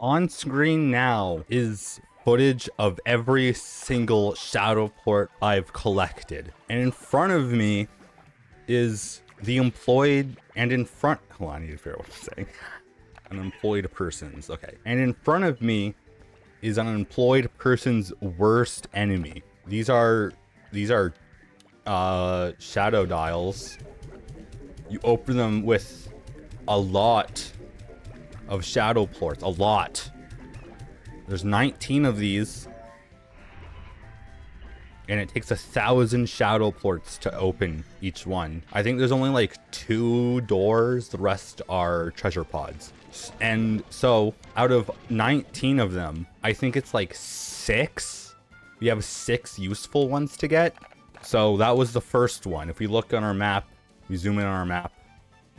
On screen now is footage of every single Shadow Plort I've collected. And in front of me is the employed, and in front, hold on, I need to figure out what I'm saying. Unemployed persons, okay. And in front of me is an unemployed person's worst enemy. These are shadow dials. You open them with a lot of Shadow Plorts, a lot. There's 19 of these, and it takes 1,000 Shadow Plorts to open each one. I think there's only like 2 doors, the rest are treasure pods. And so out of 19 of them, I think it's like 6. We have 6 useful ones to get. So that was the first one. If we look on our map, we zoom in on our map,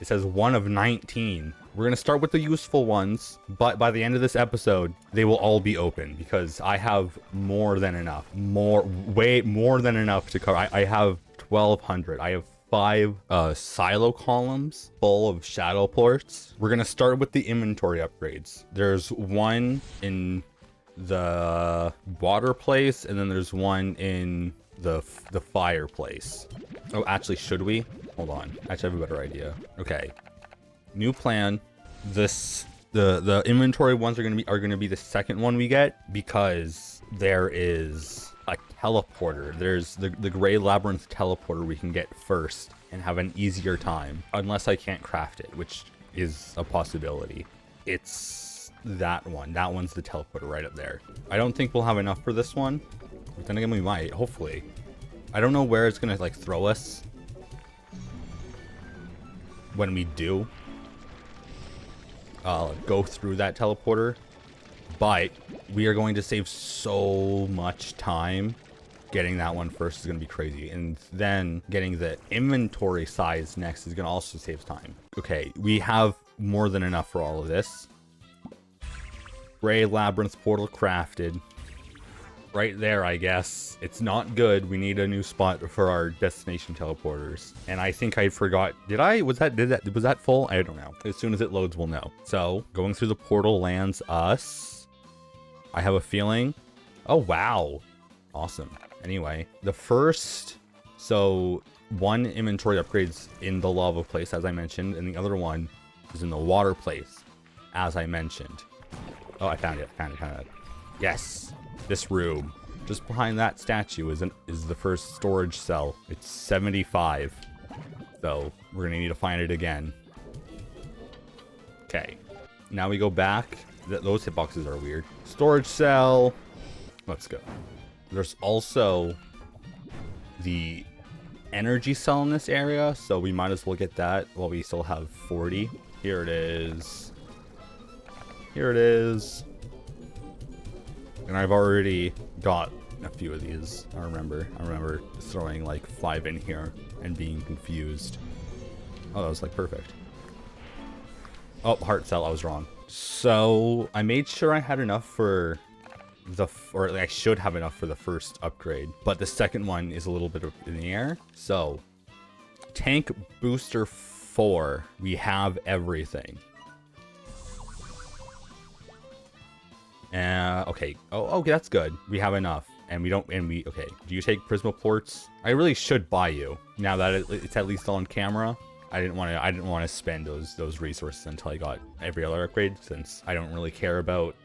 it says 1 of 19. We're going to start with the useful ones, but by the end of this episode, they will all be open because I have more than enough. Way more than enough to cover. I have 1,200. I have 5 silo columns full of Shadow Plorts. We're going to start with the inventory upgrades. There's one in the water place, and then there's one in the fireplace. Oh, actually, should we? Hold on. Actually, I have a better idea. Okay. New plan. The inventory ones are gonna be the second one we get, because there is a teleporter. There's the gray labyrinth teleporter we can get first and have an easier time, unless I can't craft it, which is a possibility. It's that one. That one's the teleporter right up there. I don't think we'll have enough for this one, but then again we might, hopefully. I don't know where it's gonna like throw us when we do go through that teleporter, but we are going to save so much time. Getting that one first is going to be crazy, and then getting the inventory size next is going to also save time. Okay, we have more than enough for all of this. Gray labyrinth portal crafted. Right there, I guess. It's not good. We need a new spot for our destination teleporters. And I think I forgot. Was that full? I don't know. As soon as it loads, we'll know. So going through the portal lands us. I have a feeling. Oh, wow. Awesome. Anyway, the first, so one inventory upgrades in the lava place, as I mentioned, and the other one is in the water place, as I mentioned. Oh, I found it. Yes. This room, just behind that statue, is the first storage cell. It's 75. So we're gonna need to find it again. Okay. Now we go back. Those hitboxes are weird. Storage cell. Let's go. There's also the energy cell in this area, so we might as well get that while we still have 40. Here it is. Here it is. And I've already got a few of these. I remember throwing like 5 in here and being confused. Oh, that was like perfect. Oh, heart cell, I was wrong. So I made sure I had enough for or I should have enough for the first upgrade, but the second one is a little bit in the air. So tank booster 4, we have everything. Okay. Oh, okay, that's good. We have enough, and okay. Do you take Prisma Plorts? I really should buy you now that it's at least on camera. I didn't want to spend those resources until I got every other upgrade, since I don't really care about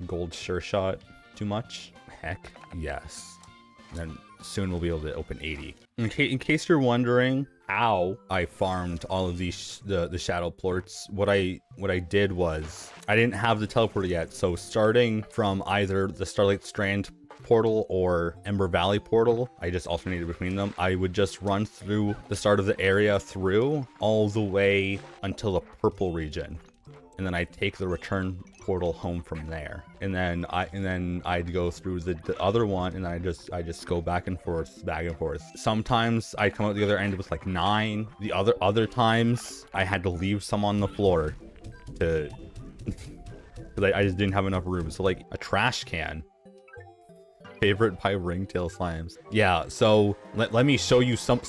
gold Sureshot too much. Heck, yes. Then soon we'll be able to open 80. In case you're wondering how I farmed all of these the Shadow Plorts, what I did was I didn't have the teleporter yet, so starting from either the Starlight Strand portal or Ember Valley portal, I just alternated between them. I would just run through the start of the area through all the way until the purple region, and then I'd take the return portal home from there, and then I'd go through the other one, and I just go back and forth. Sometimes I'd come out the other end with like 9. The other times I had to leave some on the floor to because I just didn't have enough room. So like a trash can. Favorite by ringtail slimes. Yeah, so let me show you some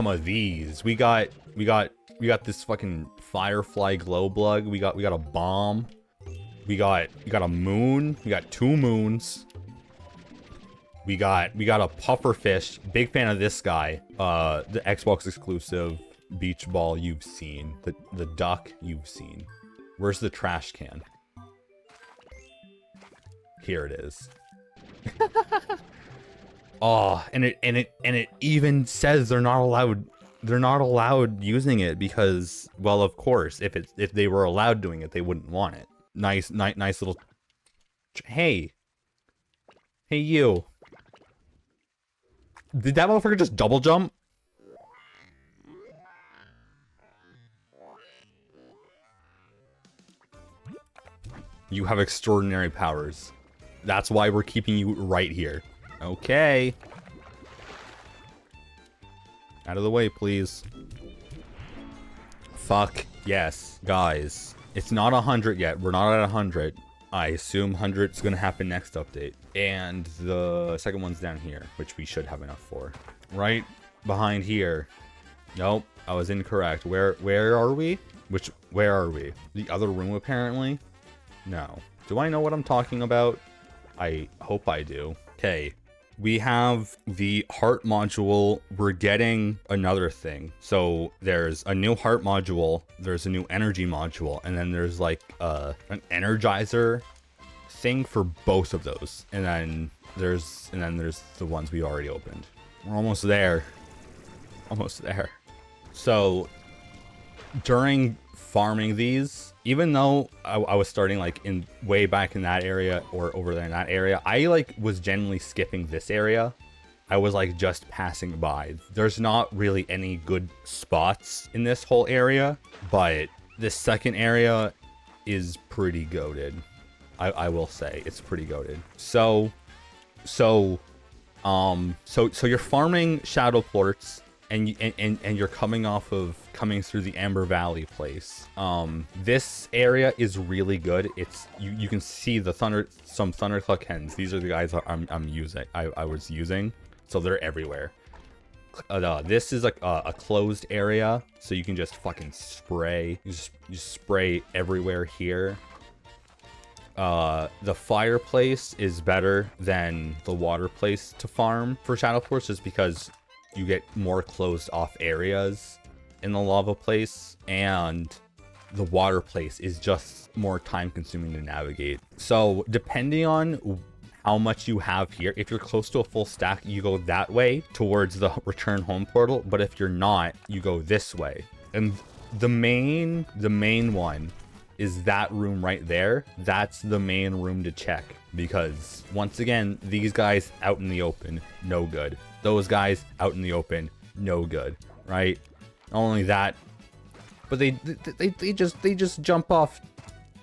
of these. We got this fucking firefly glow bug. We got a bomb. We got a moon. We got 2 moons. We got a pufferfish. Big fan of this guy. The Xbox exclusive beach ball you've seen. The duck you've seen. Where's the trash can? Here it is. Oh, and it even says they're not allowed using it because, well, of course, if they were allowed doing it, they wouldn't want it. Nice little. Hey you. Did that motherfucker just double jump? You have extraordinary powers. That's why we're keeping you right here. Okay. Out of the way, please. Fuck yes, guys. It's not 100 yet. We're not at 100. I assume 100's gonna happen next update. And the second one's down here, which we should have enough for. Right behind here. Nope, I was incorrect. Where are we? Where are we? The other room, apparently? No. Do I know what I'm talking about? I hope I do. Okay. We have the heart module. We're getting another thing. So there's a new heart module, there's a new energy module, and then there's like an energizer thing for both of those. And then there's the ones we already opened. We're almost there. Almost there. So during farming these, even though I was starting like in way back in that area or over there in that area, I like was generally skipping this area. I was like just passing by. There's not really any good spots in this whole area, but this second area is pretty goated. I will say it's pretty goated. So you're farming Shadow Plorts, and you're coming through the Amber Valley place. This area is really good. It's you can see the some Thundercluck hens. These are the guys I was using, so they're everywhere. This is like a closed area, so you can just fucking spray. You spray everywhere here. The fireplace is better than the water place to farm for Shadow Plorts, just because you get more closed off areas in the lava place, and the water place is just more time consuming to navigate. So depending on how much you have here, if you're close to a full stack, you go that way towards the return home portal, but if you're not, you go this way. And the main one is that room right there. That's the main room to check, because once again, these guys out in the open, no good. Those guys out in the open, no good, right? Not only that, but they just jump off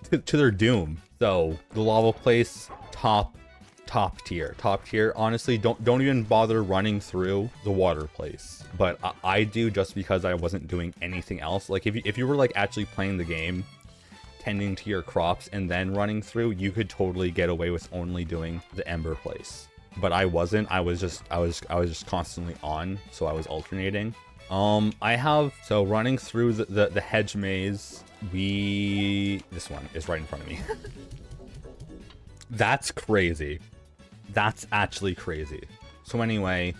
to their doom. So the lava place, top tier. Honestly, don't even bother running through the water place. But I do, just because I wasn't doing anything else. Like if you were like actually playing the game, tending to your crops, and then running through, you could totally get away with only doing the Ember place. But I wasn't. I was just constantly on, so I was alternating. So running through the hedge maze, this one is right in front of me. That's crazy. That's actually crazy. So anyway,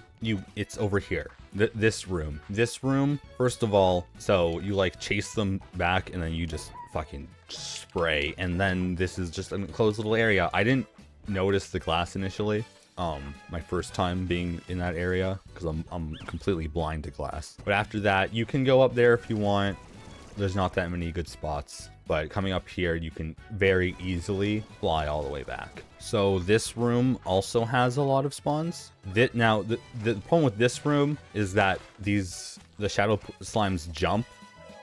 it's over here. This room, first of all, so you like chase them back, and then you just fucking spray, and then this is just an enclosed little area. I didn't notice the glass initially, my first time being in that area, because I'm completely blind to glass. But after that, you can go up there if you want. There's not that many good spots, but coming up here, you can very easily fly all the way back. So this room also has a lot of spawns. Now the problem with this room is that the shadow slimes jump,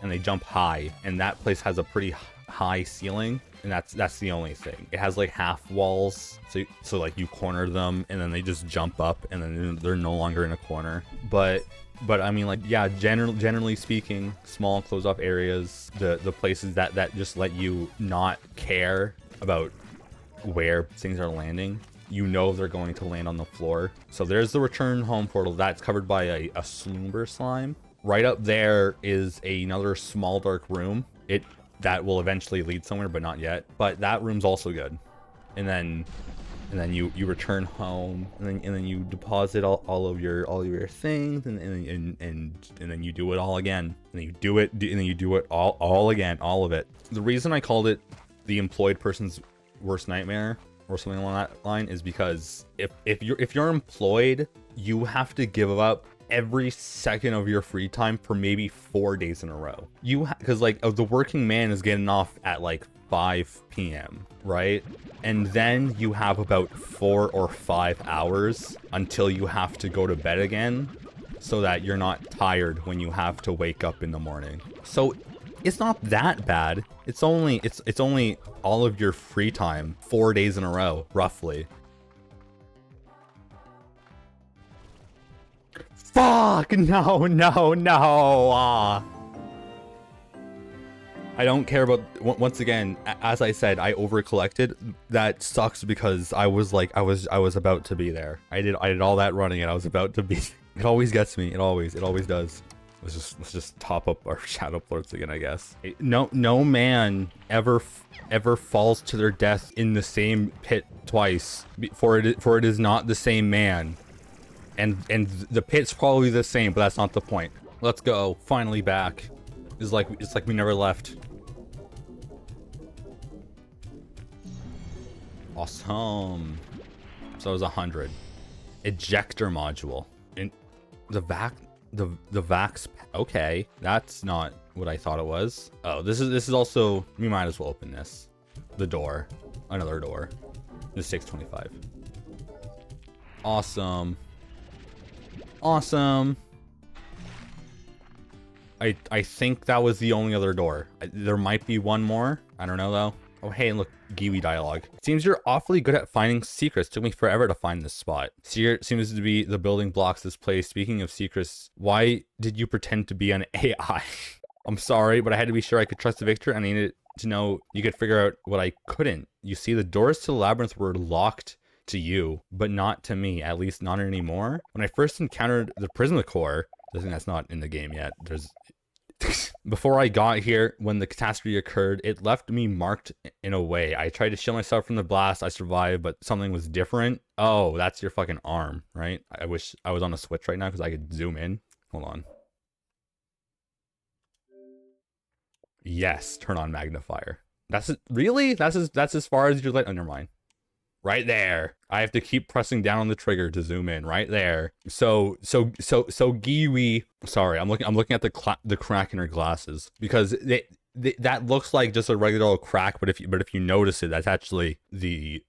and they jump high, and that place has a pretty high ceiling, and that's the only thing. It has like half walls, so like you corner them, and then they just jump up, and then they're no longer in a corner. But I mean, like, yeah, generally speaking, small closed off areas, the places that just let you not care about where things are landing, you know they're going to land on the floor. So there's the return home portal that's covered by a Sloomber slime. Right up there is another small dark room. that will eventually lead somewhere, but not yet. But that room's also good. And then you return home, and then you deposit all of your things, and then you do it all again, and then you do it all again, all of it. The reason I called it the employed person's worst nightmare or something along that line is because if you're employed, you have to give up every second of your free time for maybe 4 days in a row. Because like the working man is getting off at like 5 p.m. right? And then you have about 4 or 5 hours until you have to go to bed again, so that you're not tired when you have to wake up in the morning. So it's not that bad. It's only all of your free time 4 days in a row, roughly. Fuck, no. I don't care about, once again, as I said, I over collected. That sucks because I was about to be there. I did all that running and I was about to be. It always gets me. It always does. Let's just top up our Shadow Plorts again, I guess. No man ever falls to their death in the same pit twice, for it is not the same man. And the pit's probably the same, but that's not the point. Let's go. Finally back. It's like we never left. Awesome. So it was 100. Ejector module. And the Vax. Okay, that's not what I thought it was. Oh, this is also. We might as well open this. The door. Another door. This takes 25. Awesome. Awesome. I think that was the only other door. There might be one more. I don't know though. Oh, hey, look, Giwi dialogue. Seems you're awfully good at finding secrets. Took me forever to find this spot. Secret seems to be the building blocks this place. Speaking of secrets, why did you pretend to be an AI? I'm sorry, but I had to be sure I could trust Victor, and I needed to know you could figure out what I couldn't. You see, the doors to the labyrinth were locked to you, but not to me, at least not anymore. When I first encountered the Prismacore, I think that's not in the game yet. Before I got here, when the catastrophe occurred, it left me marked in a way. I tried to shield myself from the blast. I survived, but something was different. Oh, that's your fucking arm, right? I wish I was on a Switch right now because I could zoom in. Hold on. Yes, turn on magnifier. That's it. Really? That's as far as you're like. Oh, never mind. Right there. I have to keep pressing down on the trigger to zoom in. Right there. So Giwi. Sorry, I'm looking at the crack in her glasses because that looks like just a regular old crack, but if you notice it, that's actually the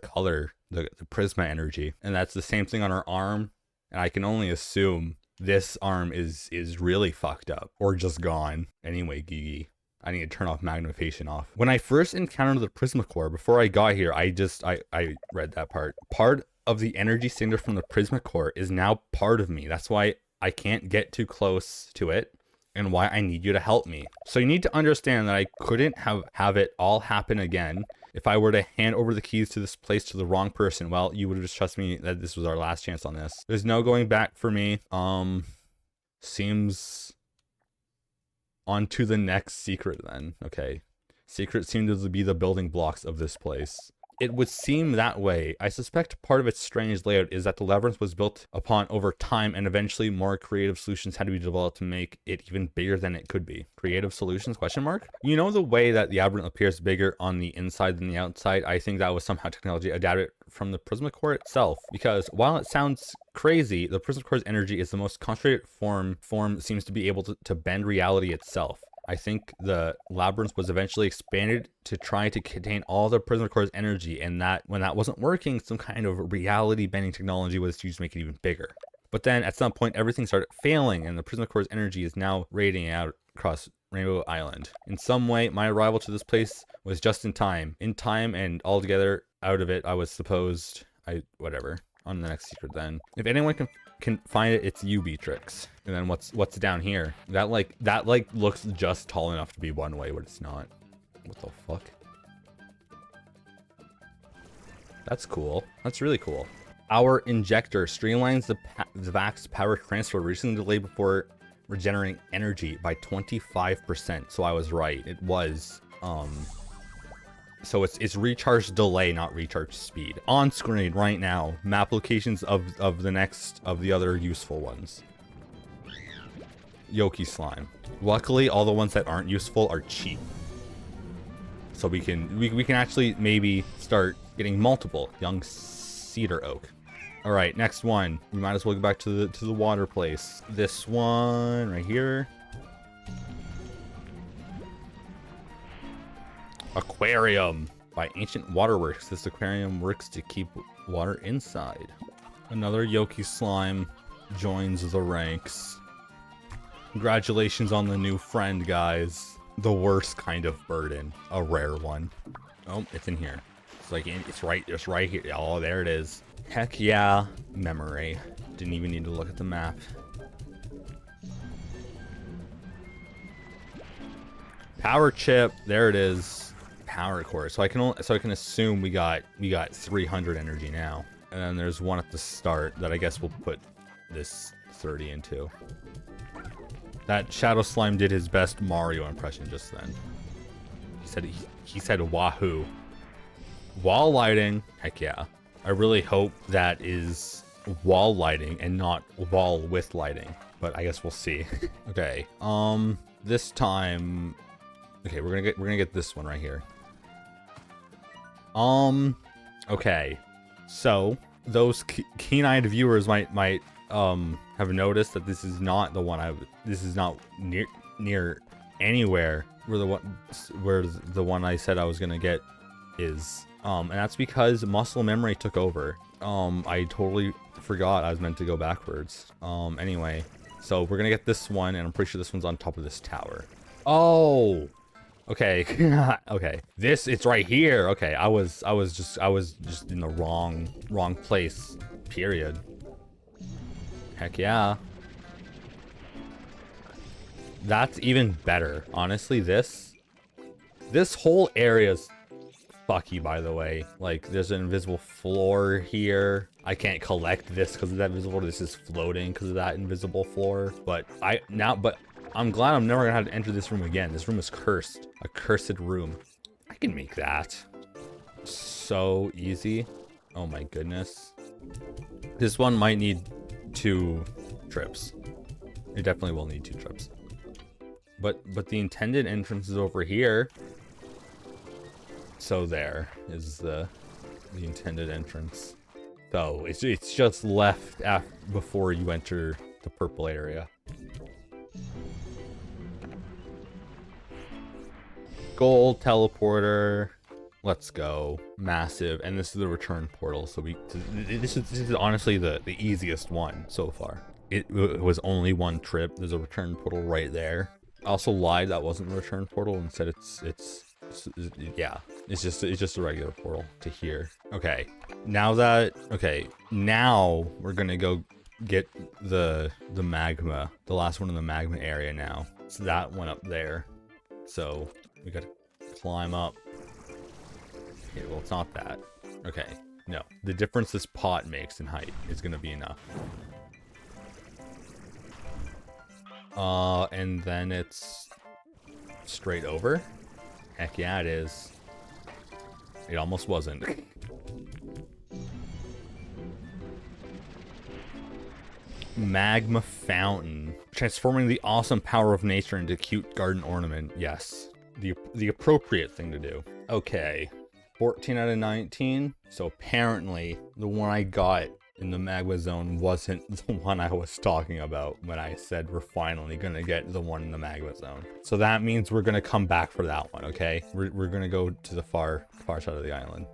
color, the prisma energy, and that's the same thing on her arm. And I can only assume this arm is really fucked up or just gone. Anyway, Gigi. I need to turn off magnification off. When I first encountered the Prismacore, before I got here, I read that part. Part of the energy signature from the Prismacore is now part of me. That's why I can't get too close to it and why I need you to help me. So you need to understand that I couldn't have it all happen again. If I were to hand over the keys to this place to the wrong person, well, you would have just trusted me that this was our last chance on this. There's no going back for me. Seems... On to the next secret then. Okay. Secrets seem to be the building blocks of this place. It would seem that way. I suspect part of its strange layout is that the labyrinth was built upon over time, and eventually more creative solutions had to be developed to make it even bigger than it could be. Creative solutions? Question mark? You know the way that the labyrinth appears bigger on the inside than the outside? I think that was somehow technology adapted from the Prismacore itself, because while it sounds crazy, the Prismacore's energy is the most concentrated form seems to be able to bend reality itself. I think the labyrinth was eventually expanded to try to contain all the Prismacore's energy, and that when that wasn't working, some kind of reality bending technology was used to make it even bigger. But then at some point everything started failing, and the Prismacore's energy is now radiating out across Rainbow Island. In some way, my arrival to this place was just in time. In time and altogether out of it, I was supposed... whatever. On the next secret then. If anyone can find it, it's you, Beatrix. And then what's down here? That looks just tall enough to be one way, but it's not. What the fuck? That's cool. That's really cool. Our injector streamlines the VAX power transfer, recently delayed before regenerating energy by 25%. So I was right. It was, so it's recharge delay, not recharge speed. On screen right now, map locations of the other useful ones. Yoki slime. Luckily, all the ones that aren't useful are cheap. So we can actually maybe start getting multiple young cedar oak. All right, next one. We might as well go back to the water place. This one right here. Aquarium by Ancient Waterworks. This aquarium works to keep water inside. Another Yoki slime joins the ranks. Congratulations on the new friend, guys. The worst kind of burden, a rare one. Oh, it's in here. It's like it's right here. Oh, there it is. Heck yeah, memory. Didn't even need to look at the map. Power chip. There it is. Power core. So I can assume we got 300 energy now. And then there's one at the start that I guess we'll put this 30 into. That Shadow Slime did his best Mario impression just then. He said wahoo. Wall lighting. Heck yeah. I really hope that is wall lighting and not wall with lighting, but I guess we'll see. Okay. This time, okay, we're gonna get this one right here. Okay. So those keen-eyed viewers might have noticed that this is not the one this is not near anywhere where the one I said I was gonna get is. And that's because muscle memory took over. I totally forgot I was meant to go backwards. Anyway, so we're gonna get this one, and I'm pretty sure this one's on top of this tower. Oh, okay. Okay, it's right here. Okay, I was just in the wrong place, period. Heck yeah. That's even better. Honestly, this whole area's fucky, by the way. Like, there's an invisible floor here. I can't collect this because of that invisible. This is floating because of that invisible floor. But I'm glad I'm never gonna have to enter this room again. This room is cursed. A cursed room. I can make that. So easy. Oh my goodness. This one might need 2 trips. It definitely will need 2 trips. But the intended entrance is over here. So there is the intended entrance. So it's just left before you enter the purple area. Gold teleporter. Let's go. Massive. And this is the return portal. So this is honestly the easiest one so far. It was only 1 trip. There's a return portal right there. I also lied, that wasn't a return portal. Instead it's just a regular portal to here. Okay. Now we're gonna go get the magma, the last one in the magma area now. It's that one up there. So we gotta climb up. Okay, well, it's not that. Okay, no. The difference this pot makes in height is gonna be enough. And then it's straight over. Heck yeah, it is. It almost wasn't. Magma fountain. Transforming the awesome power of nature into cute garden ornament. Yes. The appropriate thing to do. Okay. 14 out of 19. So apparently the one I got in the magma zone wasn't the one I was talking about when I said we're finally gonna get the one in the magma zone. So that means we're gonna come back for that one, okay? We're gonna go to the far side of the island.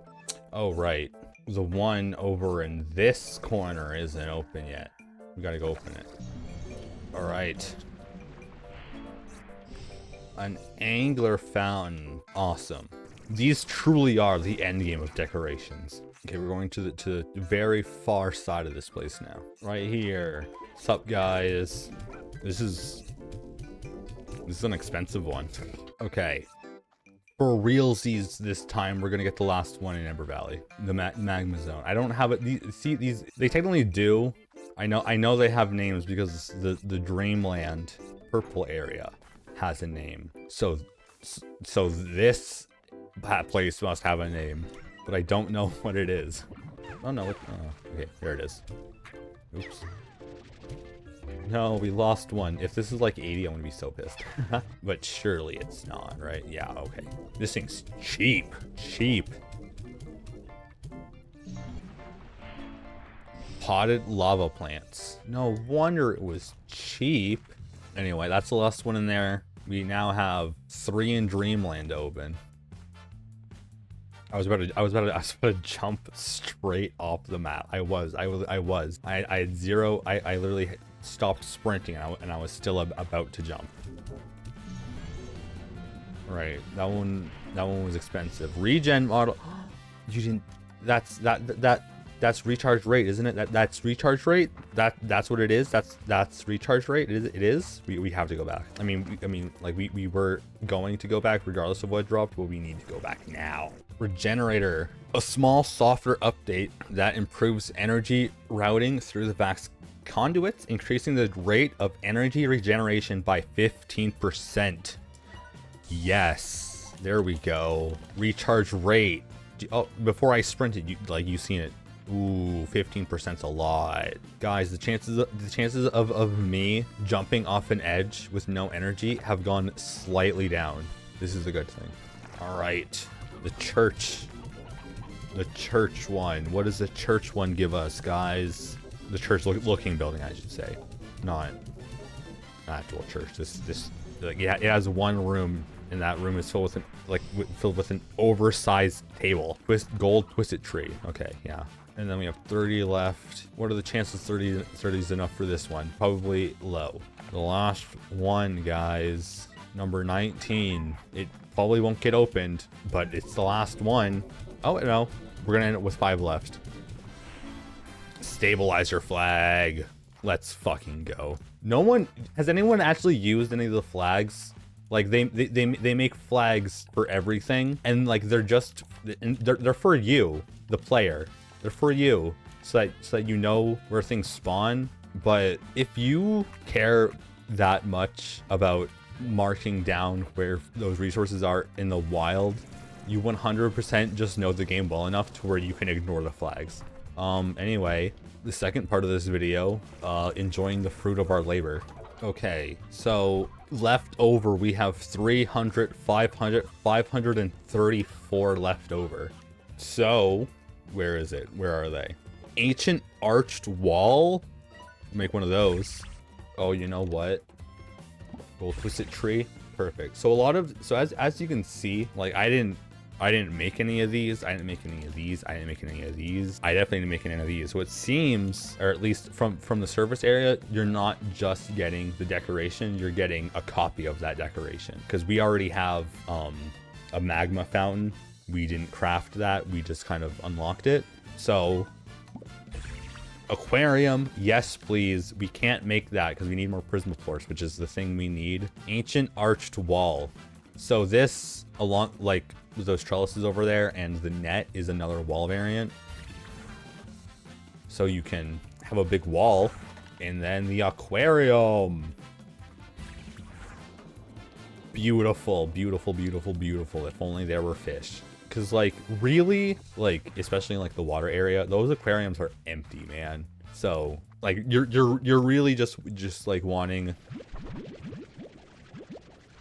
Oh, right. The one over in this corner isn't open yet. We gotta go open it. All right. An angler fountain. Awesome. These truly are the end game of decorations. Okay, we're going to the very far side of this place now. Right here. What's up, guys? This is an expensive one. Okay. For realsies this time, we're gonna get the last one in Ember Valley, the magma zone. I don't have it. These they technically do. I know they have names because the Dreamland purple area has a name. So this place must have a name, but I don't know what it is. Oh no, okay, there it is. Oops. No, we lost one. If this is like 80, I'm gonna be so pissed. But surely it's not, right? Yeah, okay. This thing's cheap. Cheap. Potted lava plants. No wonder it was cheap. Anyway, that's the last one in there. We now have 3 in Dreamland open. I was about to jump straight off the map. I had 0. I literally stopped sprinting and I was still about to jump. Right, that one was expensive. Regen model. You didn't. That's recharge rate, isn't it? That's recharge rate. That's what it is. That's recharge rate. It is. We have to go back. I mean, like we were going to go back regardless of what dropped, but we need to go back now. Regenerator, a small software update that improves energy routing through the VAX conduits, increasing the rate of energy regeneration by 15%. Yes, there we go. Recharge rate. Oh, before I sprinted, you seen it. Ooh, 15%'s a lot. Guys, the chances of me jumping off an edge with no energy have gone slightly down. This is a good thing. All right, the church one. What does the church one give us, guys? The church looking building, I should say, not actual church. This like, yeah, it has one room, and that room is filled with an oversized table. Gold twisted tree. Okay, yeah. And then we have 30 left. What are the chances 30 is enough for this one? Probably low. The last one, guys, number 19. It probably won't get opened, but it's the last one. Oh no, we're gonna end up with 5 left. Stabilizer flag. Let's fucking go. Has anyone actually used any of the flags? Like they make flags for everything, and like they're for you, the player. They're for you, so that you know where things spawn. But if you care that much about marking down where those resources are in the wild, you 100% just know the game well enough to where you can ignore the flags. Anyway, the second part of this video, enjoying the fruit of our labor. Okay, so left over we have 300, 500, 534 left over. So where is it? Where are they? Ancient arched wall. Make one of those. Oh, you know what? Gold twisted tree. Perfect. So as you can see, like I didn't make any of these. I didn't make any of these. I didn't make any of these. I definitely didn't make any of these. So it seems, or at least from the surface area, you're not just getting the decoration, you're getting a copy of that decoration. Because we already have a magma fountain. We didn't craft that. We just kind of unlocked it. So aquarium, yes, please. We can't make that because we need more Prisma Plorts, which is the thing we need. Ancient arched wall. So this, along like those trellises over there, and the net is another wall variant. So you can have a big wall, and then the aquarium. Beautiful, beautiful, beautiful, beautiful. If only there were fish. Because like really, like especially in like the water area, those aquariums are empty, man. So like you're really just like wanting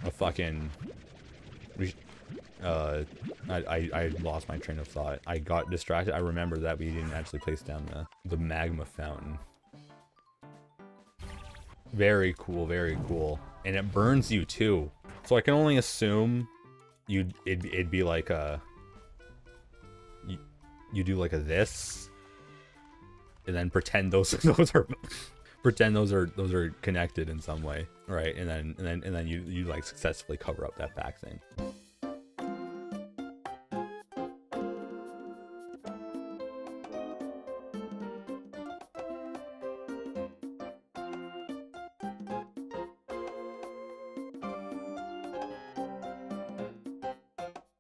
a fucking I lost my train of thought. I got distracted. I remember that we didn't actually place down the magma fountain. Very cool, very cool. And it burns you too. So I can only assume it'd be like a you do like a this, and then pretend those are connected in some way, right? And then you like successfully cover up that back thing.